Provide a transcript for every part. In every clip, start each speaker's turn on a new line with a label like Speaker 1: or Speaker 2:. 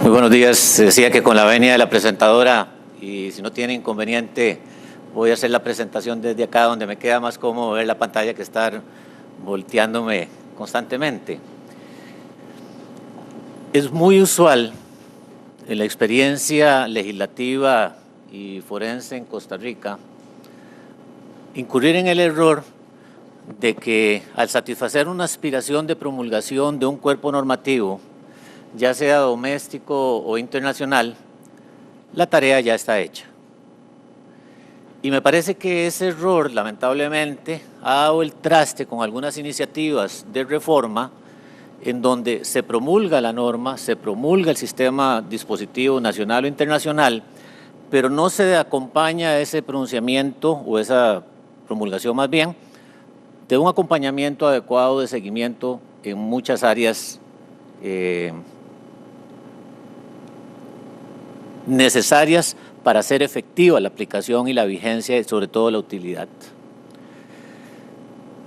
Speaker 1: Muy buenos días. Decía que con la venia de la presentadora, y si no tiene inconveniente, voy a hacer la presentación desde acá, donde me queda más cómodo ver la pantalla que estar volteándome constantemente. Es muy usual en la experiencia legislativa y forense en Costa Rica incurrir en el error de que al satisfacer una aspiración de promulgación de un cuerpo normativo, ya sea doméstico o internacional, la tarea ya está hecha. Y me parece que ese error, lamentablemente, ha dado el traste con algunas iniciativas de reforma en donde se promulga la norma, se promulga el sistema dispositivo nacional o internacional, pero no se acompaña ese pronunciamiento o esa promulgación más bien de un acompañamiento adecuado de seguimiento en muchas áreas necesarias para hacer efectiva la aplicación y la vigencia y sobre todo la utilidad.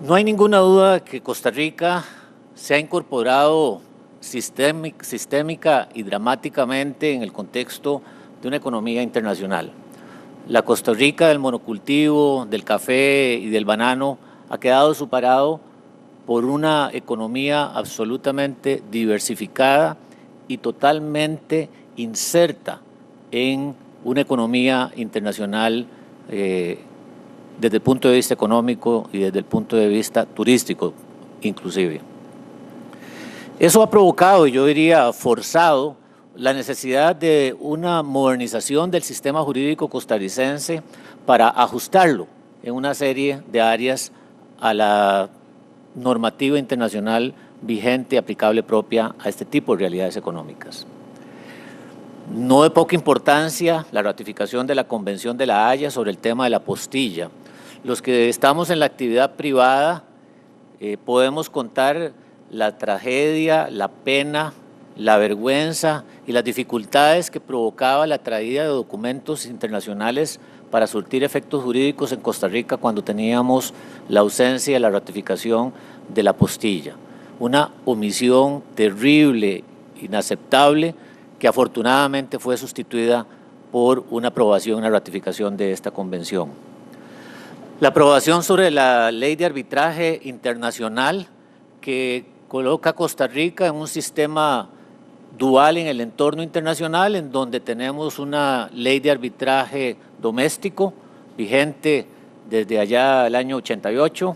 Speaker 1: No hay ninguna duda que Costa Rica se ha incorporado sistémica y dramáticamente en el contexto de una economía internacional. La Costa Rica del monocultivo, del café y del banano ha quedado superado por una economía absolutamente diversificada y totalmente inserta en una economía internacional desde el punto de vista económico y desde el punto de vista turístico inclusive. Eso ha provocado, y yo diría forzado, la necesidad de una modernización del sistema jurídico costarricense para ajustarlo en una serie de áreas a la normativa internacional vigente, aplicable propia a este tipo de realidades económicas. No de poca importancia la ratificación de la Convención de la Haya sobre el tema de la apostilla. Los que estamos en la actividad privada podemos contar la tragedia, la pena, la vergüenza y las dificultades que provocaba la traída de documentos internacionales para surtir efectos jurídicos en Costa Rica cuando teníamos la ausencia de la ratificación de la apostilla. Una omisión terrible, inaceptable, que afortunadamente fue sustituida por una aprobación, una ratificación de esta convención. La aprobación sobre la ley de arbitraje internacional que coloca a Costa Rica en un sistema dual en el entorno internacional, en donde tenemos una ley de arbitraje doméstico vigente desde allá el año 88,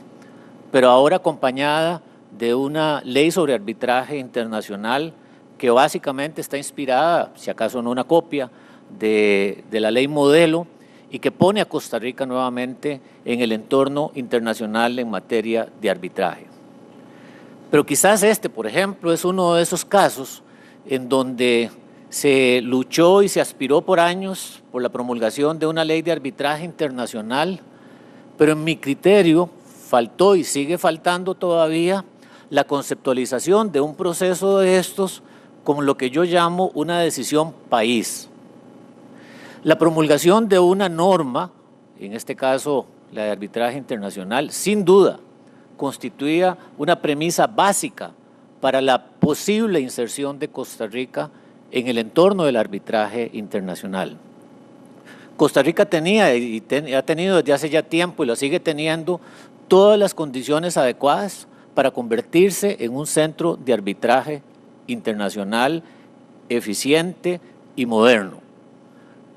Speaker 1: pero ahora acompañada de una ley sobre arbitraje internacional que básicamente está inspirada, si acaso no una copia, de la ley modelo y que pone a Costa Rica nuevamente en el entorno internacional en materia de arbitraje. Pero quizás este, por ejemplo, es uno de esos casos en donde se luchó y se aspiró por años por la promulgación de una ley de arbitraje internacional, pero en mi criterio faltó y sigue faltando todavía la conceptualización de un proceso de estos como lo que yo llamo una decisión país. La promulgación de una norma, en este caso la de arbitraje internacional, sin duda constituía una premisa básica para la posible inserción de Costa Rica en el entorno del arbitraje internacional. Costa Rica tenía y ha tenido desde hace ya tiempo y lo sigue teniendo todas las condiciones adecuadas para convertirse en un centro de arbitraje internacional eficiente y moderno.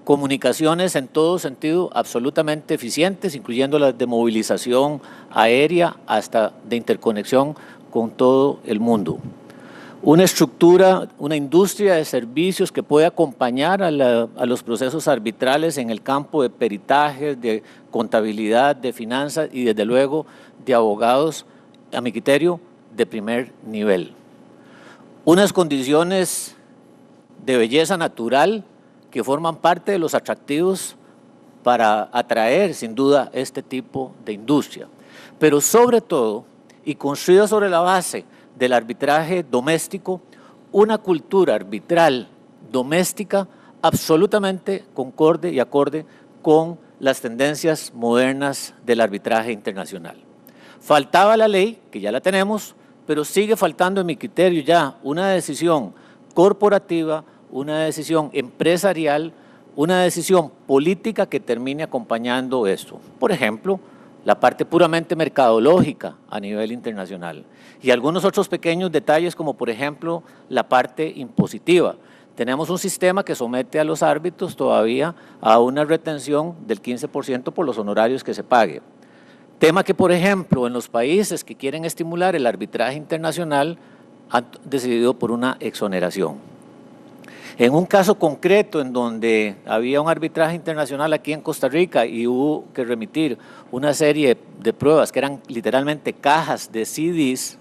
Speaker 1: Comunicaciones en todo sentido absolutamente eficientes, incluyendo las de movilización aérea hasta de interconexión con todo el mundo. Una estructura, una industria de servicios que puede acompañar a los procesos arbitrales en el campo de peritajes, de contabilidad, de finanzas y desde luego de abogados, a mi criterio, de primer nivel. Unas condiciones de belleza natural que forman parte de los atractivos para atraer sin duda este tipo de industria, pero sobre todo y construida sobre la base del arbitraje doméstico, una cultura arbitral doméstica absolutamente concorde y acorde con las tendencias modernas del arbitraje internacional. Faltaba la ley, que ya la tenemos, pero sigue faltando en mi criterio ya una decisión corporativa, una decisión empresarial, una decisión política que termine acompañando esto. Por ejemplo, la parte puramente mercadológica a nivel internacional y algunos otros pequeños detalles como por ejemplo la parte impositiva. Tenemos un sistema que somete a los árbitros todavía a una retención del 15% por los honorarios que se pague. Tema que, por ejemplo, en los países que quieren estimular el arbitraje internacional han decidido por una exoneración. En un caso concreto en donde había un arbitraje internacional aquí en Costa Rica y hubo que remitir una serie de pruebas que eran literalmente cajas de CDs,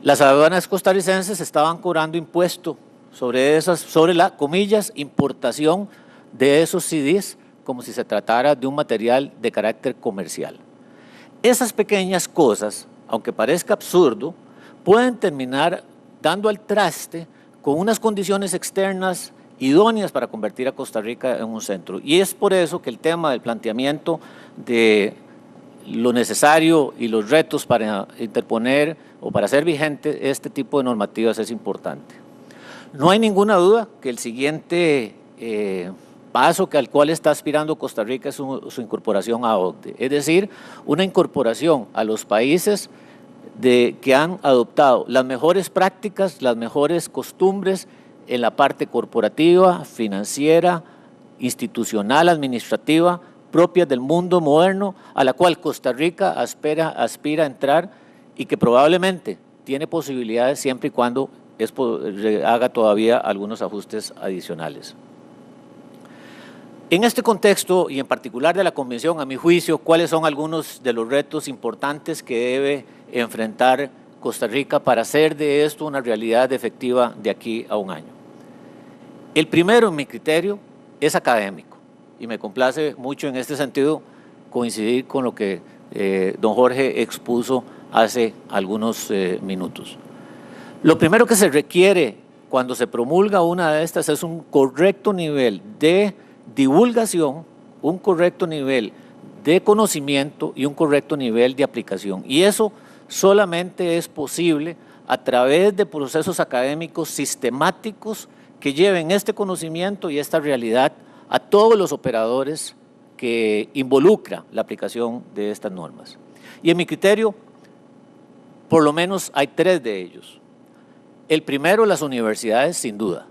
Speaker 1: las aduanas costarricenses estaban cobrando impuesto sobre la, comillas, importación de esos CDs como si se tratara de un material de carácter comercial. Esas pequeñas cosas, aunque parezca absurdo, pueden terminar dando al traste con unas condiciones externas idóneas para convertir a Costa Rica en un centro. Y es por eso que el tema del planteamiento de lo necesario y los retos para interponer o para hacer vigente este tipo de normativas es importante. No hay ninguna duda que el siguiente paso al cual está aspirando Costa Rica es su incorporación a OCDE, es decir, una incorporación a los países que han adoptado las mejores prácticas, las mejores costumbres en la parte corporativa, financiera, institucional, administrativa, propias del mundo moderno, a la cual Costa Rica aspira a entrar y que probablemente tiene posibilidades siempre y cuando haga todavía algunos ajustes adicionales. En este contexto, y en particular de la Convención, a mi juicio, ¿cuáles son algunos de los retos importantes que debe enfrentar Costa Rica para hacer de esto una realidad efectiva de aquí a un año? El primero, en mi criterio, es académico, y me complace mucho en este sentido coincidir con lo que don Jorge expuso hace algunos minutos. Lo primero que se requiere cuando se promulga una de estas es un correcto nivel de divulgación, un correcto nivel de conocimiento y un correcto nivel de aplicación. Y eso solamente es posible a través de procesos académicos sistemáticos que lleven este conocimiento y esta realidad a todos los operadores que involucra la aplicación de estas normas. Y en mi criterio, por lo menos hay tres de ellos. El primero, las universidades, sin duda.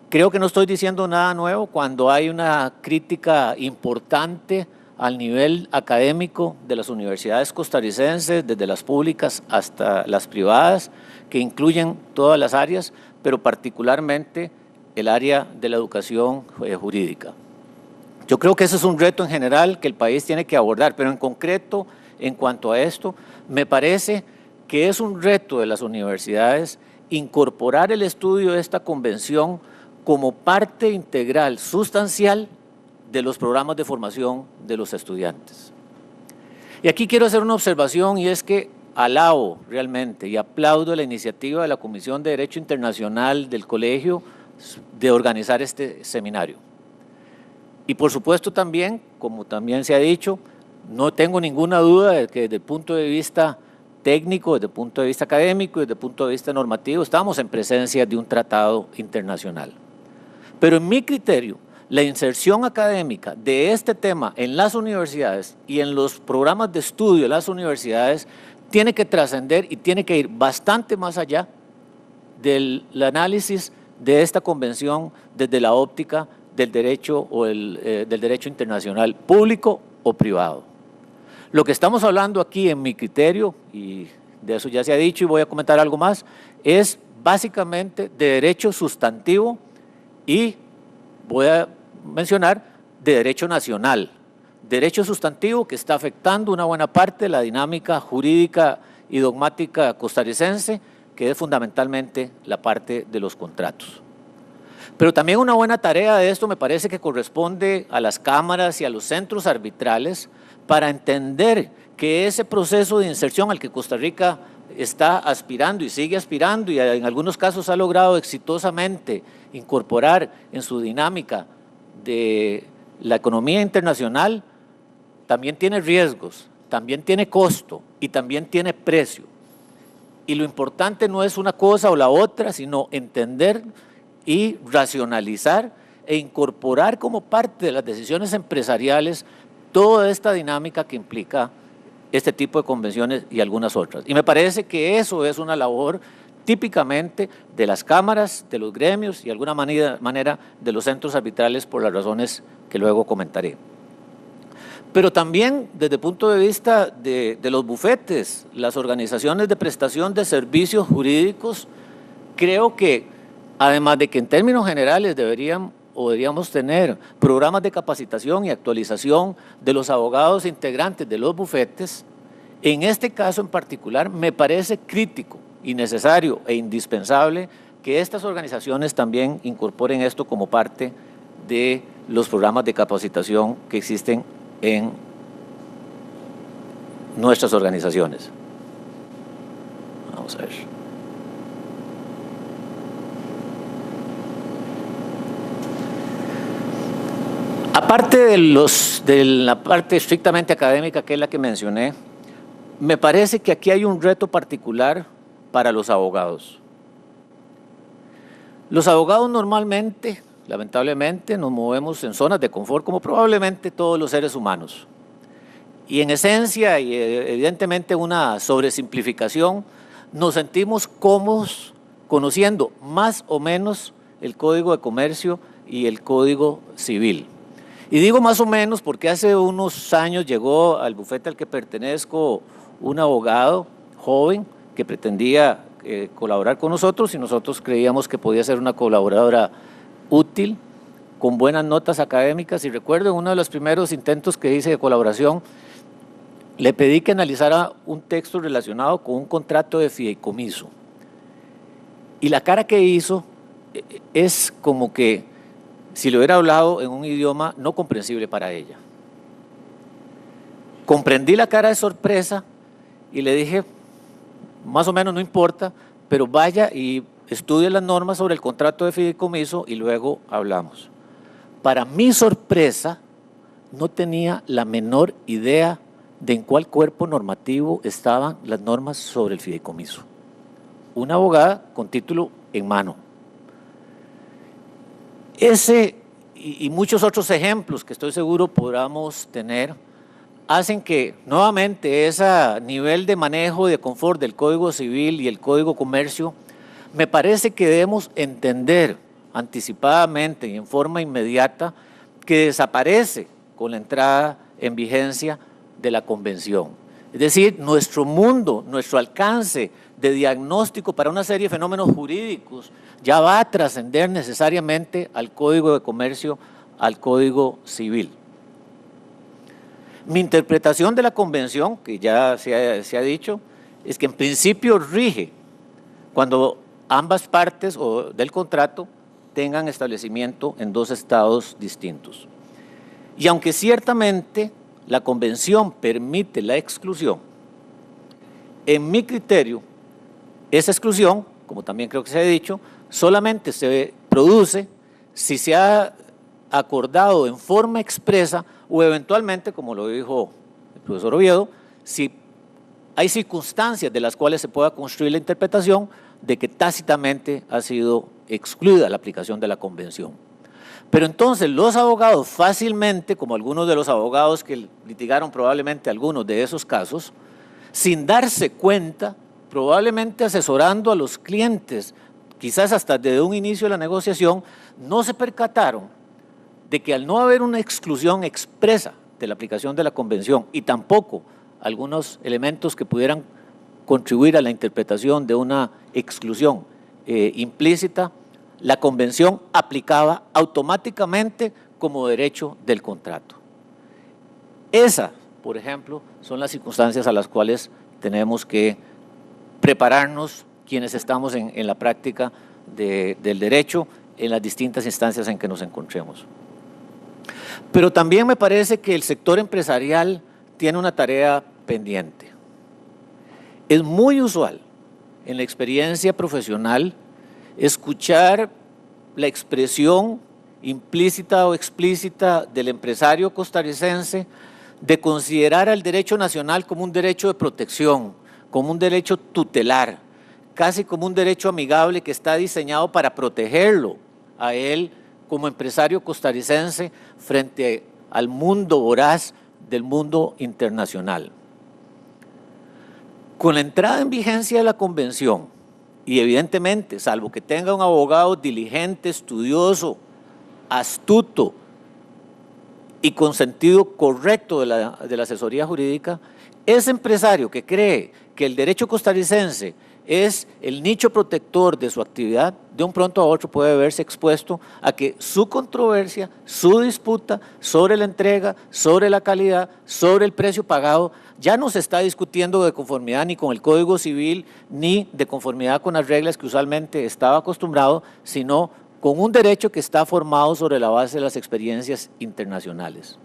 Speaker 1: Creo que no estoy diciendo nada nuevo cuando hay una crítica importante al nivel académico de las universidades costarricenses, desde las públicas hasta las privadas, que incluyen todas las áreas, pero particularmente el área de la educación jurídica. Yo creo que ese es un reto en general que el país tiene que abordar, pero en concreto, en cuanto a esto, me parece que es un reto de las universidades incorporar el estudio de esta convención como parte integral, sustancial, de los programas de formación de los estudiantes. Y aquí quiero hacer una observación, y es que alabo realmente y aplaudo la iniciativa de la Comisión de Derecho Internacional del Colegio de organizar este seminario. Y por supuesto también, como también se ha dicho, no tengo ninguna duda de que desde el punto de vista técnico, desde el punto de vista académico, desde el punto de vista normativo, estamos en presencia de un tratado internacional. Pero en mi criterio, la inserción académica de este tema en las universidades y en los programas de estudio de las universidades tiene que trascender y tiene que ir bastante más allá del análisis de esta convención desde la óptica del derecho o del derecho internacional público o privado. Lo que estamos hablando aquí, en mi criterio, y de eso ya se ha dicho y voy a comentar algo más, es básicamente de derecho sustantivo y voy a mencionar de derecho nacional. Derecho sustantivo que está afectando una buena parte de la dinámica jurídica y dogmática costarricense, que es fundamentalmente la parte de los contratos. Pero también una buena tarea de esto me parece que corresponde a las cámaras y a los centros arbitrales para entender que ese proceso de inserción al que Costa Rica está aspirando y sigue aspirando y en algunos casos ha logrado exitosamente incorporar en su dinámica de la economía internacional, también tiene riesgos, también tiene costo y también tiene precio. Y lo importante no es una cosa o la otra, sino entender y racionalizar e incorporar como parte de las decisiones empresariales toda esta dinámica que implica este tipo de convenciones y algunas otras. Y me parece que eso es una labor típicamente de las cámaras, de los gremios y de alguna manera de los centros arbitrales por las razones que luego comentaré. Pero también desde el punto de vista de los bufetes, las organizaciones de prestación de servicios jurídicos, creo que además de que en términos generales deberíamos tener programas de capacitación y actualización de los abogados integrantes de los bufetes, en este caso en particular me parece crítico y necesario e indispensable que estas organizaciones también incorporen esto como parte de los programas de capacitación que existen en nuestras organizaciones. Vamos a ver. Aparte de la parte estrictamente académica, que es la que mencioné, me parece que aquí hay un reto particular para los abogados. Los abogados normalmente, lamentablemente, nos movemos en zonas de confort como probablemente todos los seres humanos. Y en esencia, y evidentemente una sobresimplificación, nos sentimos cómodos conociendo más o menos el Código de Comercio y el Código Civil. Y digo más o menos porque hace unos años llegó al bufete al que pertenezco un abogado joven que pretendía colaborar con nosotros y nosotros creíamos que podía ser una colaboradora útil, con buenas notas académicas. Y recuerdo en uno de los primeros intentos que hice de colaboración, le pedí que analizara un texto relacionado con un contrato de fideicomiso. Y la cara que hizo es como que si le hubiera hablado en un idioma no comprensible para ella. Comprendí la cara de sorpresa y le dije, más o menos no importa, pero vaya y estudie las normas sobre el contrato de fideicomiso y luego hablamos. Para mi sorpresa, no tenía la menor idea de en cuál cuerpo normativo estaban las normas sobre el fideicomiso. Una abogada con título en mano. Ese y muchos otros ejemplos que estoy seguro podamos tener hacen que nuevamente ese nivel de manejo y de confort del Código Civil y el Código Comercio me parece que debemos entender anticipadamente y en forma inmediata que desaparece con la entrada en vigencia de la Convención. Es decir, nuestro mundo, nuestro alcance de diagnóstico para una serie de fenómenos jurídicos ya va a trascender necesariamente al Código de Comercio, al Código Civil. Mi interpretación de la Convención, que ya se ha dicho, es que en principio rige cuando ambas partes del contrato tengan establecimiento en dos estados distintos. Y aunque ciertamente la Convención permite la exclusión, en mi criterio, esa exclusión, como también creo que se ha dicho, solamente se produce si se ha acordado en forma expresa o eventualmente, como lo dijo el profesor Oviedo, si hay circunstancias de las cuales se pueda construir la interpretación de que tácitamente ha sido excluida la aplicación de la Convención. Pero entonces los abogados fácilmente, como algunos de los abogados que litigaron probablemente algunos de esos casos, sin darse cuenta, probablemente asesorando a los clientes, quizás hasta desde un inicio de la negociación, no se percataron de que al no haber una exclusión expresa de la aplicación de la Convención y tampoco algunos elementos que pudieran contribuir a la interpretación de una exclusión implícita, la Convención aplicaba automáticamente como derecho del contrato. Esas, por ejemplo, son las circunstancias a las cuales tenemos que prepararnos quienes estamos en la práctica del derecho en las distintas instancias en que nos encontremos. Pero también me parece que el sector empresarial tiene una tarea pendiente. Es muy usual en la experiencia profesional escuchar la expresión implícita o explícita del empresario costarricense de considerar al derecho nacional como un derecho de protección, como un derecho tutelar, casi como un derecho amigable que está diseñado para protegerlo a él como empresario costarricense frente al mundo voraz del mundo internacional. Con la entrada en vigencia de la convención, y evidentemente, salvo que tenga un abogado diligente, estudioso, astuto y con sentido correcto de la asesoría jurídica, ese empresario que cree que el derecho costarricense es el nicho protector de su actividad, de un pronto a otro puede verse expuesto a que su controversia, su disputa sobre la entrega, sobre la calidad, sobre el precio pagado, ya no se está discutiendo de conformidad ni con el Código Civil, ni de conformidad con las reglas que usualmente estaba acostumbrado, sino con un derecho que está formado sobre la base de las experiencias internacionales.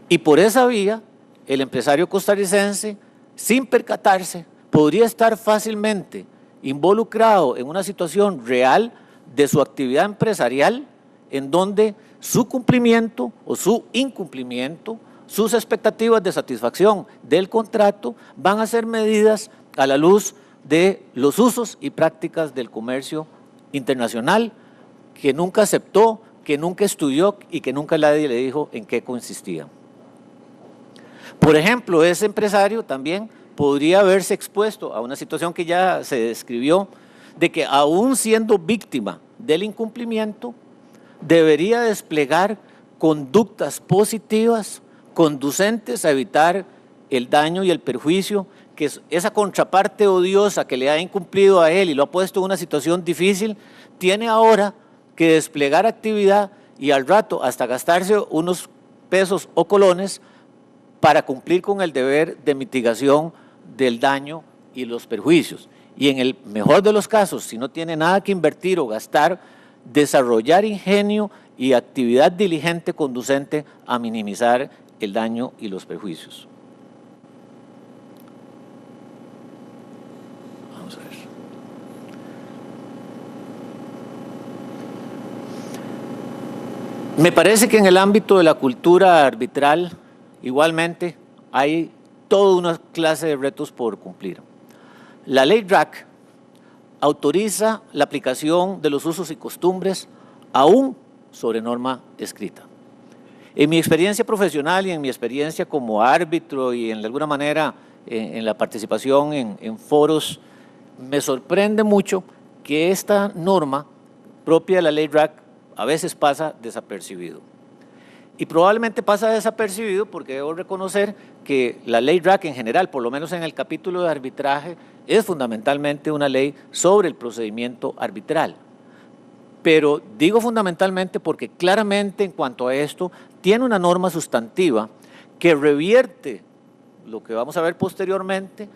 Speaker 1: Y por esa vía, el empresario costarricense, sin percatarse, podría estar fácilmente involucrado en una situación real de su actividad empresarial, en donde su cumplimiento o su incumplimiento, sus expectativas de satisfacción del contrato van a ser medidas a la luz de los usos y prácticas del comercio internacional, que nunca aceptó, que nunca estudió y que nunca nadie le dijo en qué consistía. Por ejemplo, ese empresario también podría verse expuesto a una situación que ya se describió, de que aún siendo víctima del incumplimiento, debería desplegar conductas positivas conducentes a evitar el daño y el perjuicio que esa contraparte odiosa que le ha incumplido a él y lo ha puesto en una situación difícil, tiene ahora que desplegar actividad y al rato hasta gastarse unos pesos o colones para cumplir con el deber de mitigación del daño y los perjuicios. Y en el mejor de los casos, si no tiene nada que invertir o gastar, desarrollar ingenio y actividad diligente conducente a minimizar el daño y los perjuicios. Vamos a ver. Me parece que en el ámbito de la cultura arbitral, igualmente, hay toda una clase de retos por cumplir. La ley DRAC autoriza la aplicación de los usos y costumbres aún sobre norma escrita. En mi experiencia profesional y en mi experiencia como árbitro y en alguna manera en la participación en foros, me sorprende mucho que esta norma propia de la ley DRAC a veces pasa desapercibido. Y probablemente pasa desapercibido porque debo reconocer que la ley DRAC en general, por lo menos en el capítulo de arbitraje, es fundamentalmente una ley sobre el procedimiento arbitral. Pero digo fundamentalmente porque claramente en cuanto a esto tiene una norma sustantiva que revierte lo que vamos a ver posteriormente,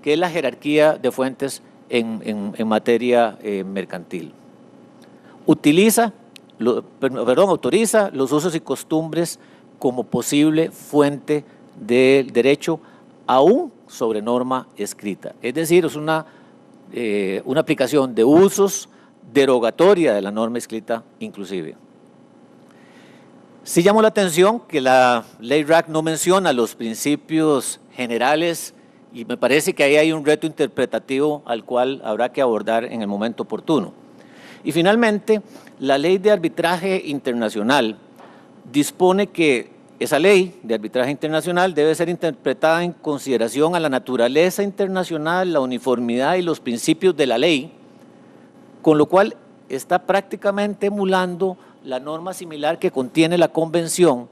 Speaker 1: que es la jerarquía de fuentes en materia mercantil. Autoriza los usos y costumbres como posible fuente del derecho aún sobre norma escrita. Es decir, es una aplicación de usos derogatoria de la norma escrita inclusive. Sí llamó la atención que la ley DRAC no menciona los principios generales y me parece que ahí hay un reto interpretativo al cual habrá que abordar en el momento oportuno. Y finalmente, la ley de arbitraje internacional dispone que esa ley de arbitraje internacional debe ser interpretada en consideración a la naturaleza internacional, la uniformidad y los principios de la ley, con lo cual está prácticamente emulando la norma similar que contiene la Convención,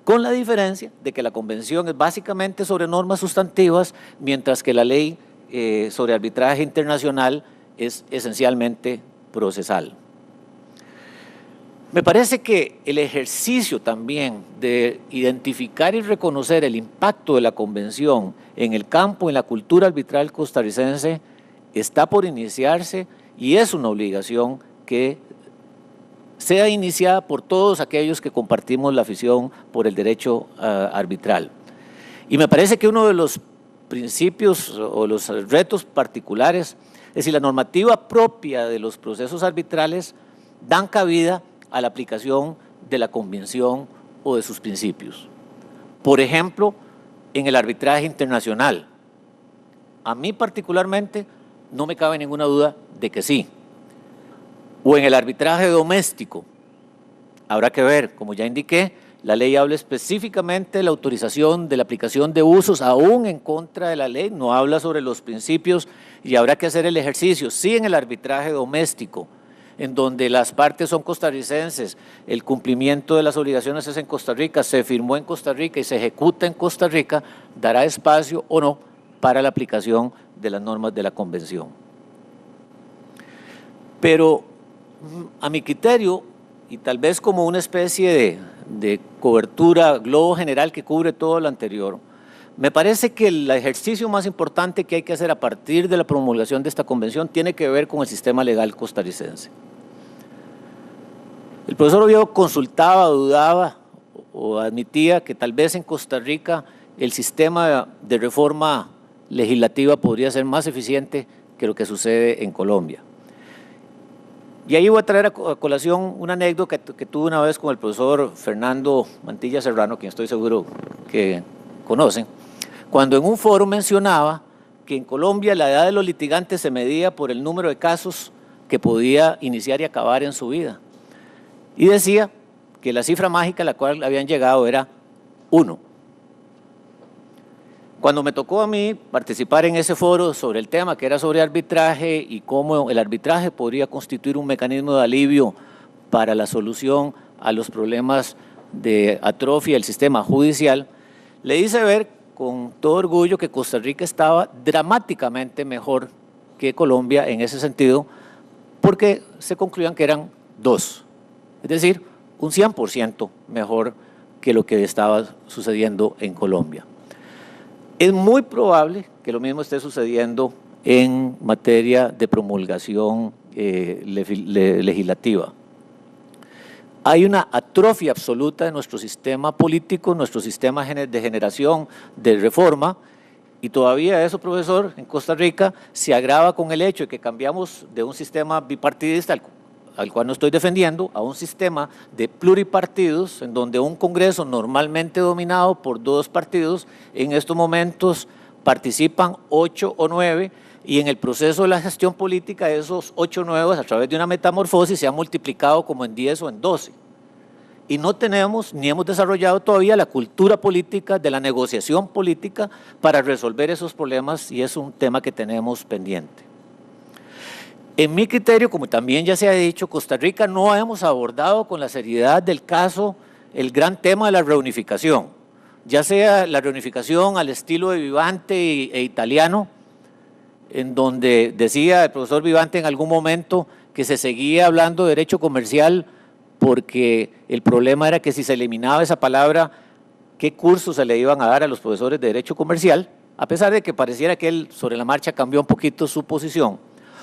Speaker 1: con la diferencia de que la Convención es básicamente sobre normas sustantivas, mientras que la ley sobre arbitraje internacional es esencialmente procesal. Me parece que el ejercicio también de identificar y reconocer el impacto de la Convención en el campo, en la cultura arbitral costarricense, está por iniciarse y es una obligación que sea iniciada por todos aquellos que compartimos la afición por el derecho arbitral. Y me parece que uno de los principios o los retos particulares es si la normativa propia de los procesos arbitrales dan cabida a la aplicación de la Convención o de sus principios. Por ejemplo, en el arbitraje internacional. A mí particularmente no me cabe ninguna duda de que sí. o en el arbitraje doméstico. Habrá que ver, como ya indiqué, la ley habla específicamente de la autorización de la aplicación de usos, aún en contra de la ley, no habla sobre los principios y habrá que hacer el ejercicio. Sí, en el arbitraje doméstico, en donde las partes son costarricenses, el cumplimiento de las obligaciones es en Costa Rica, se firmó en Costa Rica y se ejecuta en Costa Rica, dará espacio o no para la aplicación de las normas de la Convención. Pero a mi criterio, y tal vez como una especie de cobertura, globo general que cubre todo lo anterior, me parece que el ejercicio más importante que hay que hacer a partir de la promulgación de esta convención tiene que ver con el sistema legal costarricense. El profesor Oviedo consultaba, dudaba o admitía que tal vez en Costa Rica el sistema de reforma legislativa podría ser más eficiente que lo que sucede en Colombia. Y ahí voy a traer a colación una anécdota que tuve una vez con el profesor Fernando Mantilla Serrano, quien estoy seguro que conocen, cuando en un foro mencionaba que en Colombia la edad de los litigantes se medía por el número de casos que podía iniciar y acabar en su vida. Y decía que la cifra mágica a la cual habían llegado era 1. Cuando me tocó a mí participar en ese foro sobre el tema, que era sobre arbitraje y cómo el arbitraje podría constituir un mecanismo de alivio para la solución a los problemas de atrofia del sistema judicial, le hice ver con todo orgullo que Costa Rica estaba dramáticamente mejor que Colombia en ese sentido, porque se concluían que eran 2, es decir, un 100% mejor que lo que estaba sucediendo en Colombia. Es muy probable que lo mismo esté sucediendo en materia de promulgación legislativa. Hay una atrofia absoluta de nuestro sistema político, nuestro sistema de generación de reforma, y todavía eso, profesor, en Costa Rica se agrava con el hecho de que cambiamos de un sistema bipartidista al cual no estoy defendiendo, a un sistema de pluripartidos, en donde un Congreso normalmente dominado por 2 partidos, en estos momentos participan 8 o 9, y en el proceso de la gestión política esos 8 nuevos, a través de una metamorfosis, se han multiplicado como en 10 o en 12. Y no tenemos ni hemos desarrollado todavía la cultura política de la negociación política para resolver esos problemas, y es un tema que tenemos pendiente. En mi criterio, como también ya se ha dicho, Costa Rica no hemos abordado con la seriedad del caso el gran tema de la reunificación, ya sea la reunificación al estilo de Vivante e italiano, en donde decía el profesor Vivante en algún momento que se seguía hablando de derecho comercial porque el problema era que si se eliminaba esa palabra, ¿qué cursos se le iban a dar a los profesores de derecho comercial? A pesar de que pareciera que él sobre la marcha cambió un poquito su posición.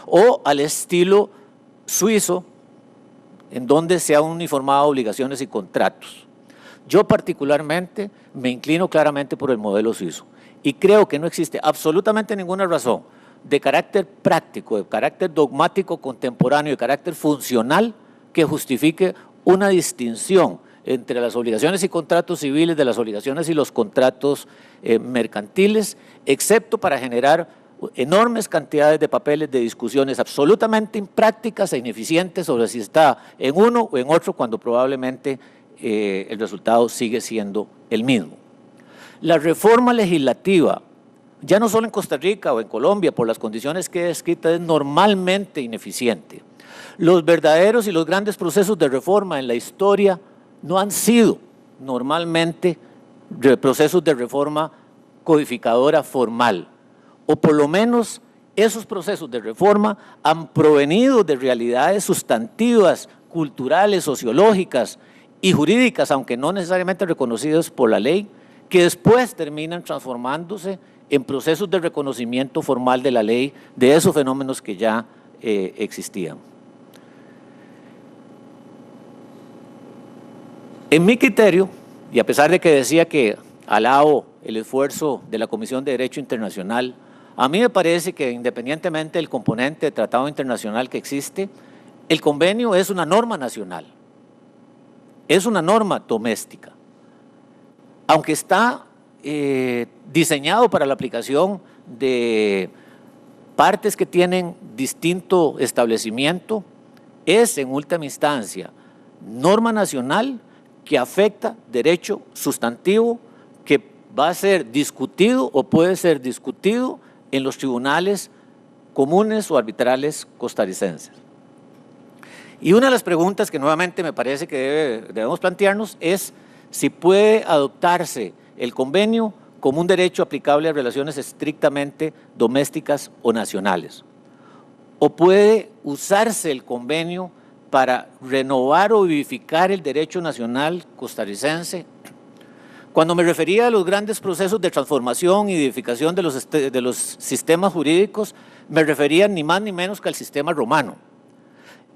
Speaker 1: O al estilo suizo, en donde se han uniformado obligaciones y contratos. Yo particularmente me inclino claramente por el modelo suizo y creo que no existe absolutamente ninguna razón de carácter práctico, de carácter dogmático contemporáneo, de carácter funcional que justifique una distinción entre las obligaciones y contratos civiles de las obligaciones y los contratos mercantiles, excepto para generar enormes cantidades de papeles de discusiones absolutamente imprácticas e ineficientes sobre si está en uno o en otro, cuando probablemente el resultado sigue siendo el mismo. La reforma legislativa, ya no solo en Costa Rica o en Colombia, por las condiciones que he descrito, es normalmente ineficiente. Los verdaderos y los grandes procesos de reforma en la historia no han sido normalmente procesos de reforma codificadora formal, o por lo menos esos procesos de reforma han provenido de realidades sustantivas, culturales, sociológicas y jurídicas, aunque no necesariamente reconocidas por la ley, que después terminan transformándose en procesos de reconocimiento formal de la ley de esos fenómenos que ya existían. En mi criterio, y a pesar de que decía que alabo el esfuerzo de la Comisión de Derecho Internacional, a mí me parece que independientemente del componente de tratado internacional que existe, el convenio es una norma nacional, es una norma doméstica. Aunque está diseñado para la aplicación de partes que tienen distinto establecimiento, es en última instancia norma nacional que afecta derecho sustantivo que va a ser discutido o puede ser discutido en los tribunales comunes o arbitrales costarricenses. Y una de las preguntas que nuevamente me parece que debemos plantearnos es si puede adoptarse el convenio como un derecho aplicable a relaciones estrictamente domésticas o nacionales. O puede usarse el convenio para renovar o vivificar el derecho nacional costarricense. Cuando me refería a los grandes procesos de transformación y edificación de los sistemas jurídicos, me refería ni más ni menos que al sistema romano.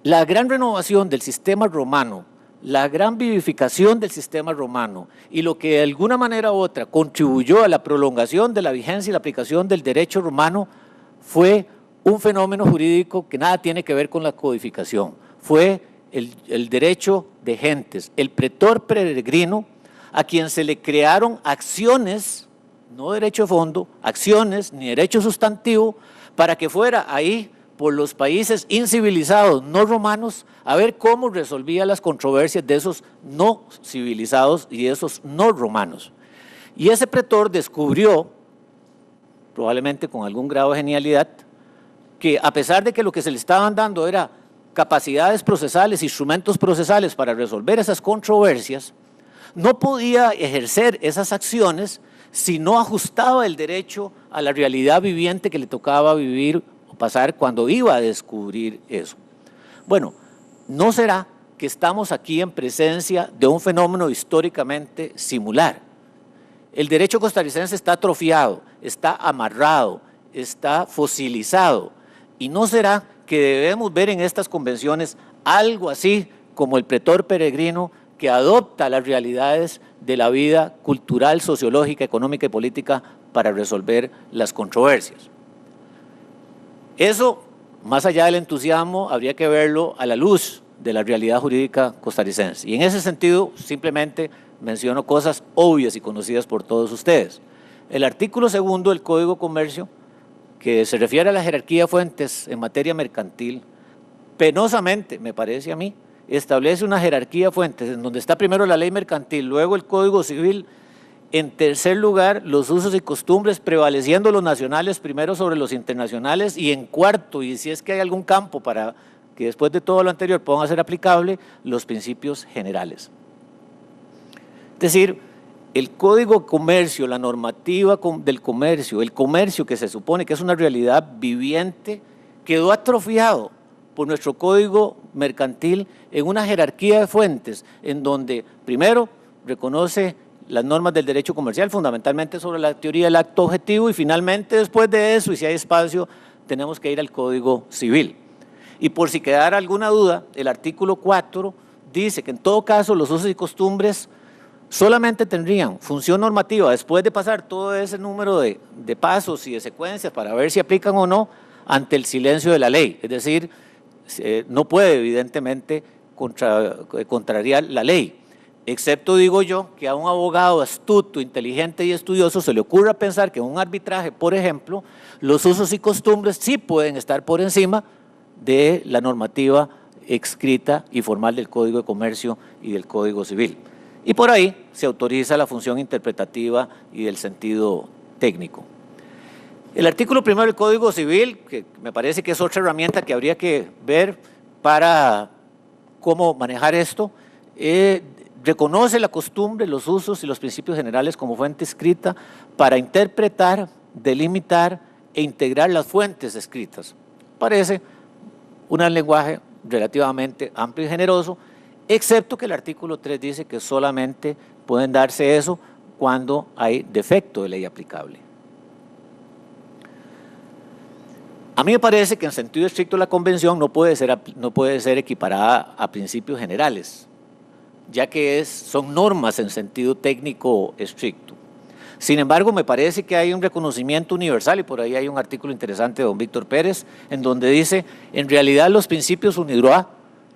Speaker 1: La gran renovación del sistema romano, la gran vivificación del sistema romano y lo que de alguna manera u otra contribuyó a la prolongación de la vigencia y la aplicación del derecho romano fue un fenómeno jurídico que nada tiene que ver con la codificación. Fue el derecho de gentes, el pretor peregrino, a quien se le crearon acciones, no derecho de fondo, acciones ni derecho sustantivo, para que fuera ahí por los países incivilizados no romanos a ver cómo resolvía las controversias de esos no civilizados y esos no romanos. Y ese pretor descubrió, probablemente con algún grado de genialidad, que a pesar de que lo que se le estaban dando era capacidades procesales, instrumentos procesales para resolver esas controversias, no podía ejercer esas acciones si no ajustaba el derecho a la realidad viviente que le tocaba vivir o pasar cuando iba a descubrir eso. Bueno, ¿no será que estamos aquí en presencia de un fenómeno históricamente similar? El derecho costarricense está atrofiado, está amarrado, está fosilizado, y ¿no será que debemos ver en estas convenciones algo así como el pretor peregrino que adopta las realidades de la vida cultural, sociológica, económica y política para resolver las controversias? Eso, más allá del entusiasmo, habría que verlo a la luz de la realidad jurídica costarricense. Y en ese sentido, simplemente menciono cosas obvias y conocidas por todos ustedes. El artículo 2 del Código de Comercio, que se refiere a la jerarquía de fuentes en materia mercantil, penosamente, me parece a mí, establece una jerarquía de fuentes en donde está primero la ley mercantil, luego el Código Civil, en tercer lugar los usos y costumbres, prevaleciendo los nacionales primero sobre los internacionales, y en cuarto, y si es que hay algún campo para que después de todo lo anterior puedan ser aplicable, los principios generales. Es decir, el Código de Comercio, la normativa del comercio, el comercio que se supone que es una realidad viviente, quedó atrofiado por nuestro Código Mercantil en una jerarquía de fuentes en donde primero reconoce las normas del derecho comercial, fundamentalmente sobre la teoría del acto objetivo, y finalmente después de eso, y si hay espacio, tenemos que ir al Código Civil. Y por si quedara alguna duda, el artículo 4 dice que en todo caso los usos y costumbres solamente tendrían función normativa después de pasar todo ese número de pasos y de secuencias para ver si aplican o no ante el silencio de la ley, es decir, no puede evidentemente contrariar la ley, excepto, digo yo, que a un abogado astuto, inteligente y estudioso se le ocurra pensar que en un arbitraje, por ejemplo, los usos y costumbres sí pueden estar por encima de la normativa escrita y formal del Código de Comercio y del Código Civil. Y por ahí se autoriza la función interpretativa y del sentido técnico. El artículo 1 del Código Civil, que me parece que es otra herramienta que habría que ver para cómo manejar esto, reconoce la costumbre, los usos y los principios generales como fuente escrita para interpretar, delimitar e integrar las fuentes escritas. Parece un lenguaje relativamente amplio y generoso, excepto que el artículo 3 dice que solamente pueden darse eso cuando hay defecto de ley aplicable. A mí me parece que en sentido estricto la convención no puede ser equiparada a principios generales, ya que son normas en sentido técnico estricto. Sin embargo, me parece que hay un reconocimiento universal, y por ahí hay un artículo interesante de don Víctor Pérez, en donde dice, en realidad los principios UNIDROIT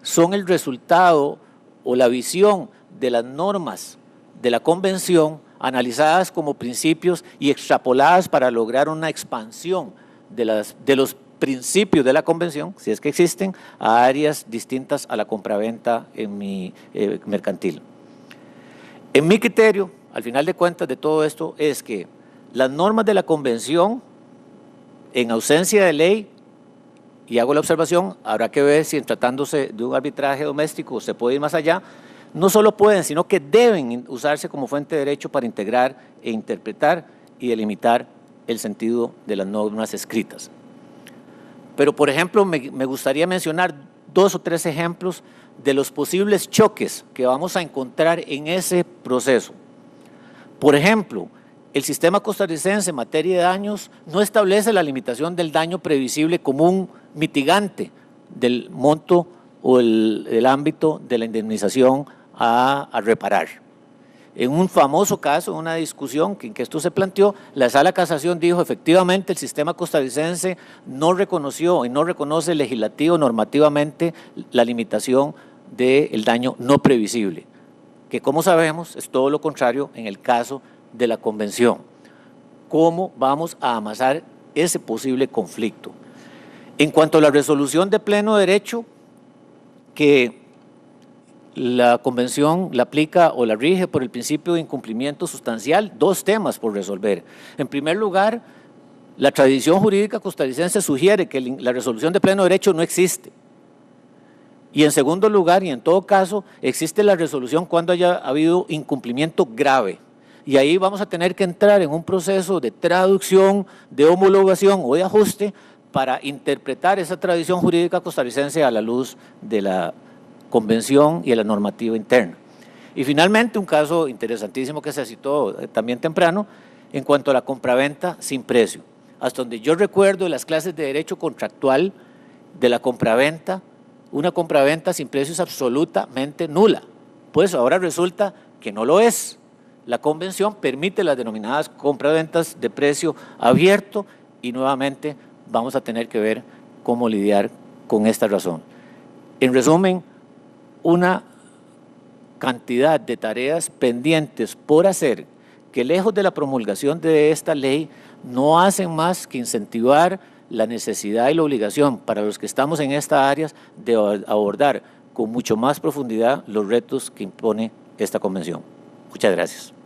Speaker 1: son el resultado o la visión de las normas de la convención analizadas como principios y extrapoladas para lograr una expansión de los principios de la convención, si es que existen, a áreas distintas a la compraventa en mi mercantil. En mi criterio, al final de cuentas de todo esto, es que las normas de la convención, en ausencia de ley, y hago la observación, habrá que ver si en tratándose de un arbitraje doméstico se puede ir más allá, no solo pueden, sino que deben usarse como fuente de derecho para integrar e interpretar y delimitar el sentido de las normas escritas. Pero, por ejemplo, me gustaría mencionar 2 o 3 ejemplos de los posibles choques que vamos a encontrar en ese proceso. Por ejemplo, el sistema costarricense en materia de daños no establece la limitación del daño previsible como un mitigante del monto o el ámbito de la indemnización a reparar. En un famoso caso, en una discusión en que esto se planteó, la Sala de Casación dijo efectivamente el sistema costarricense no reconoció y no reconoce legislativo normativamente la limitación del daño no previsible, que como sabemos es todo lo contrario en el caso de la convención. ¿Cómo vamos a amasar ese posible conflicto? En cuanto a la resolución de pleno derecho, que la convención la aplica o la rige por el principio de incumplimiento sustancial, 2 temas por resolver. En primer lugar, la tradición jurídica costarricense sugiere que la resolución de pleno derecho no existe. Y en segundo lugar, y en todo caso, existe la resolución cuando haya habido incumplimiento grave. Y ahí vamos a tener que entrar en un proceso de traducción, de homologación o de ajuste para interpretar esa tradición jurídica costarricense a la luz de la convención y de la normativa interna. Y finalmente, un caso interesantísimo que se citó también temprano, en cuanto a la compraventa sin precio. Hasta donde yo recuerdo de las clases de derecho contractual de la compraventa, una compraventa sin precio es absolutamente nula. Pues ahora resulta que no lo es. La convención permite las denominadas compraventas de precio abierto y nuevamente vamos a tener que ver cómo lidiar con esta razón. En resumen, una cantidad de tareas pendientes por hacer que lejos de la promulgación de esta ley no hacen más que incentivar la necesidad y la obligación para los que estamos en estas áreas de abordar con mucho más profundidad los retos que impone esta convención. Muchas gracias.